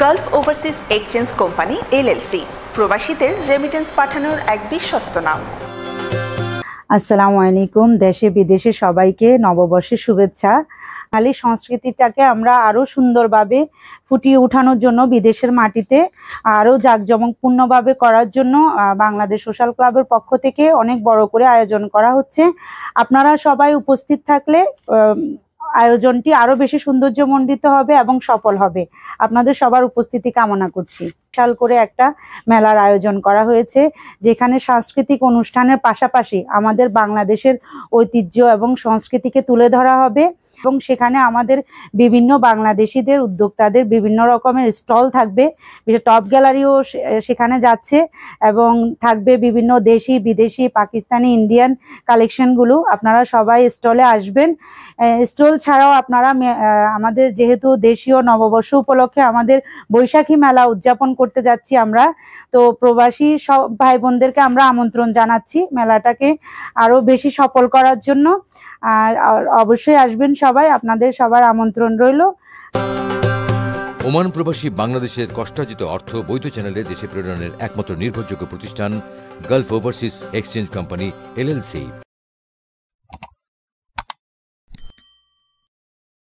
Gulf overseas exchange company LLC প্রবাসীদের remittance পাঠানোর এক বিশ্বস্ত নাম। আসসালামু আলাইকুম। দেশে বিদেশে সবাইকে নববর্ষের শুভেচ্ছা। বাঙালি সংস্কৃতিটাকে আমরা আরো সুন্দরভাবে ফুটিয়ে ওঠানোর জন্য বিদেশের মাটিতে আরো জাঁকজমকপূর্ণভাবে করার জন্য বাংলাদেশ সোশ্যাল ক্লাবের পক্ষ থেকে অনেক বড় করে আয়োজন করা হচ্ছে। আপনারা সবাই উপস্থিত থাকলে আয়োজনটি আরো বেশি সৌন্দর্যমণ্ডিত হবে এবং সফল হবে। আপনাদের সবার উপস্থিতি কামনা করছি। বিশাল করে একটা মেলার আয়োজন করা হয়েছে, যেখানে সাংস্কৃতিক অনুষ্ঠানের পাশাপাশি আমাদের বাংলাদেশের ঐতিহ্য এবং সংস্কৃতিকে তুলে ধরা হবে এবং সেখানে আমাদের বিভিন্ন বাংলাদেশিদের উদ্যোক্তাদের বিভিন্ন রকমের স্টল থাকবে। টপ গ্যালারিও সেখানে যাচ্ছে এবং থাকবে বিভিন্ন দেশি বিদেশি পাকিস্তানি ইন্ডিয়ান কালেকশনগুলো। আপনারা সবাই স্টলে আসবেন। স্টল ছাড়াও আপনারা আমাদের যেহেতু দেশীয় নববর্ষ উপলক্ষে আমাদের বৈশাখী মেলা উদযাপন করতে যাচ্ছি আমরা, তো প্রবাসী সব ভাই বোনদেরকে আমরা আমন্ত্রণ জানাচ্ছি মেলাটাকে আরো বেশি সফল করার জন্য। আর অবশ্যই আসবেন সবাই, আপনাদের সবার আমন্ত্রণ রইল। ওমান প্রবাসী বাংলাদেশের কষ্টার্জিত অর্থ বৈধ চ্যানেলে দেশে প্রেরণের একমাত্র নির্ভরযোগ্য প্রতিষ্ঠান Gulf overseas exchange company LLC.